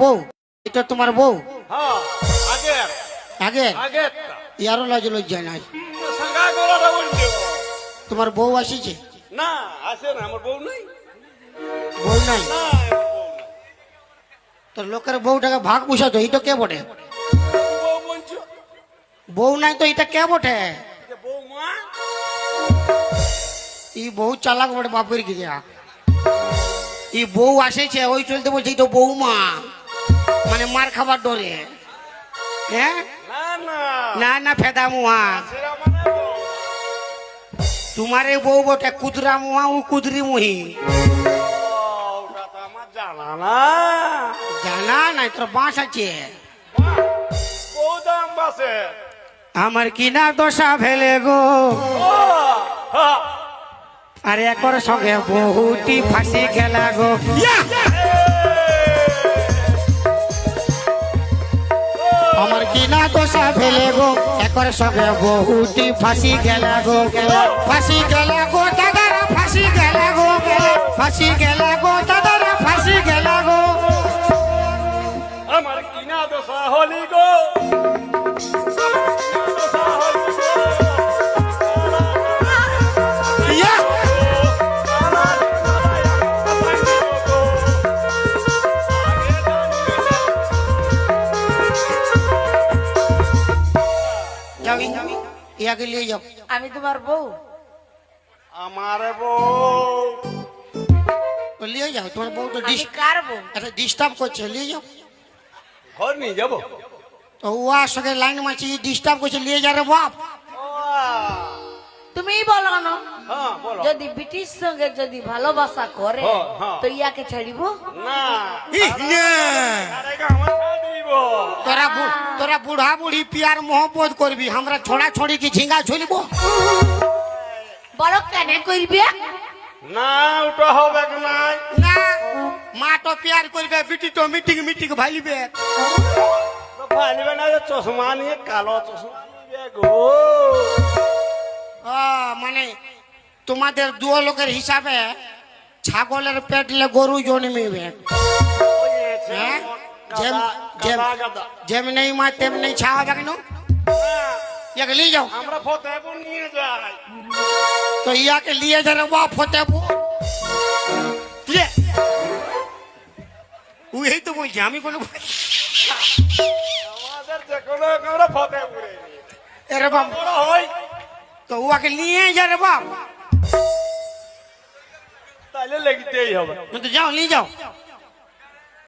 বউ, এটা তোমার বউ? হ্যাঁ আগে আগে আগে ইয়ারও লাজ লজ্জা নাই। সঙ্গা গলাটা বলছো তোমার বউ আসিছে? না আসে না আমার বউ নাই বউ নাই? না আমার বউ নাই। তোর লোকের বউটাকে ভাগ বুঝাতো, এটা কে বটে? বউ বলছো বউ নাই তো এটা কে বটে? যে বউ মা ই বউ চালাক বটে বাপের কি দেয়া। ই বউ আসেছে ওই চলতে বলছে এটা বৌমা, মানে মার খাবার ডরে। হ্যাঁ না না না না ফেদা মুহা, সেরা মানে বউ। তোমারে বউ বটে কুদরা মুহা, ও কুদরি মুহি। ও, ওটা তো আমার জানা না জানা নাই তোর বাঁশ আছে। বাহ, বউ দাম বাসে আমার কিনা দশা ফেলে গো, আর একর সঙ্গে বহুটি ফাঁসি খেলা গো। আমার কিনা দশা ফেলে গো, একর সঙ্গে বহুটি ফাঁসি খেলা গো। ফাঁসি খেলা গো দাদারা, ফাঁসি খেলা গো, ফাঁসি খেলা গো দাদারা, ফাঁসি খেলা গো। আমার কিনা দশা হলি গো ইয়া! যাও ইয়াকে নিয়ে যাও। আমি তোমার বউ? আমার বউ ও নিয়ে যাও, তোমার বউ তো আমি কার বউ? ডিস্টার্ব করছে, নিয়ে যাও। ঘর নিয়ে যাবো তো ওয়ার সঙ্গে লাইন মারছি, ডিস্টার্ব করছে, নিয়ে যা রে বাপ। তুমিই বলো না, হ্যাঁ বলো যদি ব্রিটিশ সঙ্গে যদি ভালোবাসা করে হ্যাঁ, হ্যাঁ। তো ইয়াকে ছাড়িব? না ইহ, না। আরেগা আমার সাথে দিব তোরা বুড়া বুড়ি পিয়ার মোহব্বত করবি, আমরা ছোড়া ছোড়ি কি ঝিঙ্গা ঝুলিব? বলো কেন করবে? না ওটা হবে নাই না, মা তো পিয়ার করবে, বিটি তো মিটিং মিটিং ভালিবে। তো ভালিবে না যে চশমা নিয়ে কালো চশমা নিয়ে গো মানে তোমাদের দুও লোকের হিসাবে ছাগলের পেটলে গরু জন্মিবে। হ্যাঁ? যেমনি মা তেমনি ছা হবে কেন? ইয়াকে নিয়ে যাও। আমরা ফতেপুর নিয়ে যাই তো ইয়াকে নিয়ে যা রে বাপ ফতেপুর। ওই তো বলছি আমি কোনো আমাদের যে কোনো আমরা ফতেপুরে এরে বাপ, বড় হয় তো ওকে নিয়ে যা রে বাপ। তাহলে লেগিতেই হবে তো যাও নিয়ে যাও।